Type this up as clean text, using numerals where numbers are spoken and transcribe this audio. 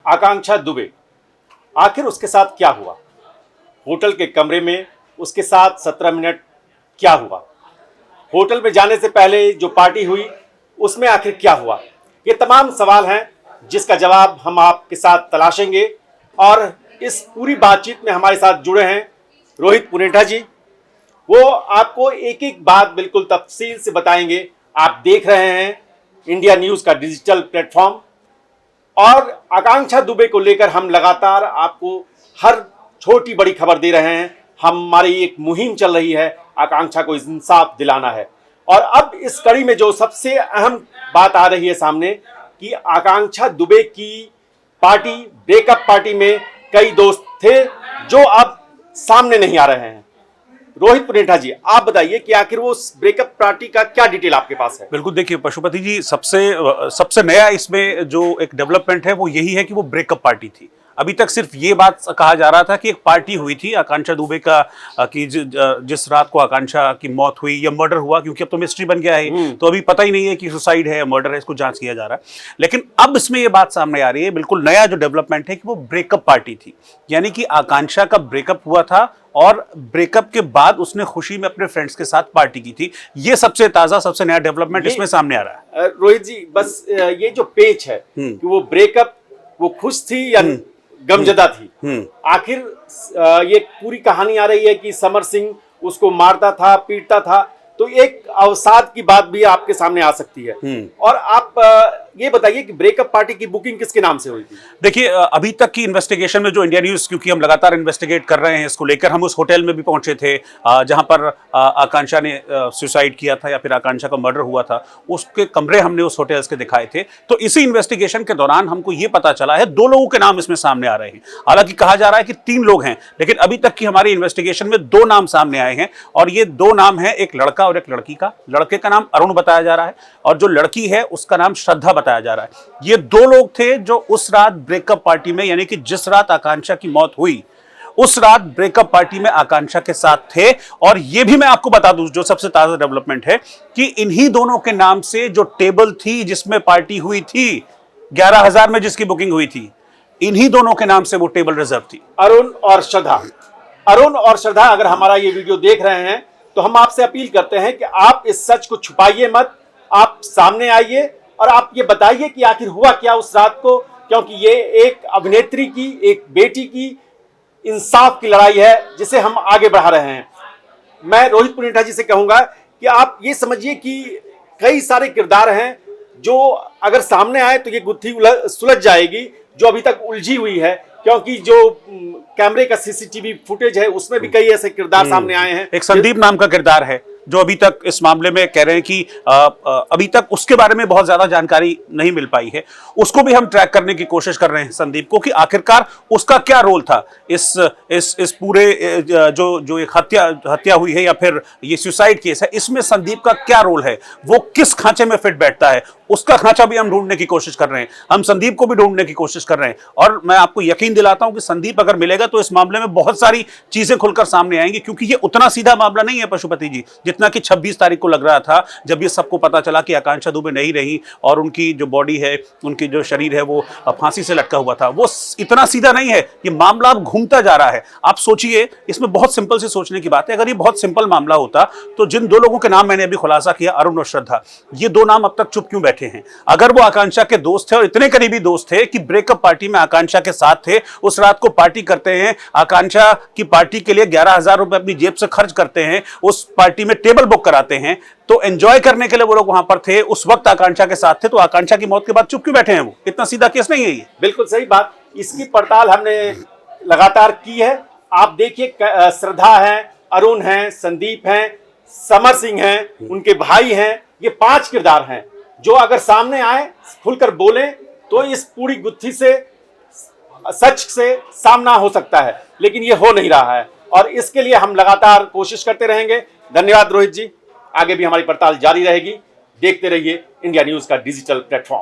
आकांक्षा दुबे, आखिर उसके साथ क्या हुआ? होटल के कमरे में उसके साथ 17 मिनट क्या हुआ? होटल में जाने से पहले जो पार्टी हुई उसमें आखिर क्या हुआ? ये तमाम सवाल हैं जिसका जवाब हम आपके साथ तलाशेंगे। और इस पूरी बातचीत में हमारे साथ जुड़े हैं रोहित पुनेठा जी। वो आपको एक एक बात बिल्कुल तफसील से बताएंगे। आप देख रहे हैं इंडिया न्यूज़ का डिजिटल प्लेटफॉर्म, और आकांक्षा दुबे को लेकर हम लगातार आपको हर छोटी बड़ी खबर दे रहे हैं। हमारी एक मुहिम चल रही है, आकांक्षा को इंसाफ दिलाना है। और अब इस कड़ी में जो सबसे अहम बात आ रही है सामने कि आकांक्षा दुबे की पार्टी, ब्रेकअप पार्टी में कई दोस्त थे जो अब सामने नहीं आ रहे हैं। रोहित पुनेठा जी, आप बताइए कि आखिर वो ब्रेकअप पार्टी का क्या डिटेल आपके पास है? बिल्कुल, देखिए पशुपति जी, सबसे नया इसमें जो एक डेवलपमेंट है वो यही है कि वो ब्रेकअप पार्टी थी। अभी तक सिर्फ ये बात कहा जा रहा था कि एक पार्टी हुई थी आकांक्षा दुबे का, कि जिस रात को आकांक्षा की मौत हुई या मर्डर हुआ, क्योंकि अब तो मिस्ट्री बन गया है, तो अभी पता ही नहीं है कि सुसाइड है या मर्डर है, इसको जांच किया जा रहा है। लेकिन अब इसमें ये बात सामने आ रही है, बिल्कुल नया जो डेवलपमेंट है कि वो ब्रेकअप पार्टी थी, यानी कि आकांक्षा का ब्रेकअप हुआ था और ब्रेकअप के बाद उसने खुशी में अपने फ्रेंड्स के साथ पार्टी की थी। ये सबसे ताजा, सबसे नया डेवलपमेंट इसमें सामने आ रहा है। रोहित जी, बस ये जो पेच है कि वो ब्रेकअप, वो खुश थी या गमजदा थी, आखिर ये पूरी कहानी आ रही है कि समर सिंह उसको मारता था, पीटता था, तो एक अवसाद की बात भी आपके सामने आ सकती है। और आप ये बताइए कि ब्रेकअप पार्टी की बुकिंग किसके नाम से हुई थी? देखिए, अभी तक की इन्वेस्टिगेशन में जो इंडिया न्यूज़, क्योंकि हम लगातार इन्वेस्टिगेट कर रहे हैं इसको लेकर, हम उस होटल में भी पहुंचे थे जहां पर आकांक्षा ने सुसाइड किया था या फिर आकांक्षा का मर्डर हुआ था, उसके कमरे हमने उस होटल्स के दिखाए थे। तो इसी इन्वेस्टिगेशन के दौरान हमको ये पता चला है 2 लोगों के नाम इसमें सामने आ रहे हैं। हालांकि कहा जा रहा है कि 3 लोग हैं, लेकिन अभी तक की हमारी इन्वेस्टिगेशन में 2 नाम सामने आए हैं, और ये 2 नाम है, एक लड़का और एक लड़की का। लड़के का नाम अरुण बताया जा रहा है और जो लड़की है उसका नाम श्रद्धा बताया जा रहा है। ये 2 लोग थे जो उस रात ब्रेकअप पार्टी में, यानी कि जिस रात आकांक्षा की मौत हुई उस रात ब्रेकअप पार्टी में आकांक्षा के साथ थे। और यह भी मैं आपको बता दूं, जो सबसे ताजा डेवलपमेंट है, कि इन्हीं दोनों के नाम से जो टेबल थी जिसमें पार्टी हुई थी, 11,000 में जिसकी बुकिंग हुई थी, इन्हीं दोनों के नाम से वो टेबल रिजर्व थी। अरुण और श्रद्धा। अरुण और श्रद्धा, अगर हमारा ये वीडियो देख रहे हैं तो हम आपसे अपील करते हैं कि आप इस सच को छुपाइए मत, आप सामने आइए और आप ये बताइए कि आखिर हुआ क्या उस रात को, क्योंकि ये एक अभिनेत्री की, एक बेटी की इंसाफ की लड़ाई है जिसे हम आगे बढ़ा रहे हैं। मैं रोहित पुनेठा जी से कहूंगा कि आप ये समझिए कि कई सारे किरदार हैं जो अगर सामने आए तो ये गुत्थी सुलझ जाएगी जो अभी तक उलझी हुई है, क्योंकि जो कैमरे का सीसीटीवी फुटेज है उसमें भी कई ऐसे किरदार सामने आए हैं। एक संदीप नाम का किरदार है जो अभी तक इस मामले में कह रहे हैं कि अभी तक उसके बारे में बहुत ज्यादा जानकारी नहीं मिल पाई है। उसको भी हम ट्रैक करने की कोशिश कर रहे हैं, संदीप को, कि आखिरकार उसका क्या रोल था इस पूरे जो एक हत्या हुई है या फिर ये सुसाइड केस है, इसमें संदीप का क्या रोल है, वो किस खांचे में फिट बैठता है, उसका खांचा भी हम ढूंढने की कोशिश कर रहे हैं। हम संदीप को भी ढूंढने की कोशिश कर रहे हैं और मैं आपको यकीन दिलाता हूं कि संदीप अगर मिलेगा तो इस मामले में बहुत सारी चीजें खुलकर सामने आएंगी, क्योंकि ये उतना सीधा मामला नहीं है पशुपति जी जितना कि 26 तारीख को लग रहा था, जब ये सबको पता चला कि आकांक्षा दुबे नहीं रही और उनकी जो बॉडी है, उनकी जो शरीर है वो फांसी से लटका हुआ था। वो इतना सीधा नहीं है, ये मामला अब घूमता जा रहा है। आप सोचिए, इसमें बहुत सिंपल से सोचने की बात है। अगर ये बहुत सिंपल मामला होता तो जिन 2 लोगों के नाम मैंने अभी खुलासा किया, अरुण और श्रद्धा, ये 2 नाम अब तक चुप क्यों बैठे हैं? अगर वो आकांक्षा के दोस्त थे और इतने करीबी दोस्त थे कि ब्रेकअप पार्टी में आकांक्षा के साथ थे, उस रात को पार्टी करते हैं, आकांक्षा की पार्टी के लिए 11,000 रुपए अपनी जेब से खर्च करते हैं, उस पार्टी में टेबल बुक कराते हैं, तो एंजॉय करने के लिए वो लोग वहां पर थे, उस वक्त आकांक्षा के साथ थे, तो आकांक्षा की मौत के बाद चुप क्यों बैठे हैं? वो इतना सीधा केस नहीं है ये। बिल्कुल सही बात, इसकी पड़ताल हमने लगातार की है। आप देखिए, श्रद्धा है, अरुण है, संदीप है, समर सिंह हैं, उनके भाई हैं, ये 5 किरदार हैं जो अगर सामने आए, खुलकर बोले, तो इस पूरी गुत्थी से, सच से सामना हो सकता है। लेकिन ये हो नहीं रहा है और इसके लिए हम लगातार कोशिश करते रहेंगे। धन्यवाद रोहित जी, आगे भी हमारी पड़ताल जारी रहेगी। देखते रहिए इंडिया न्यूज़ का डिजिटल प्लेटफॉर्म।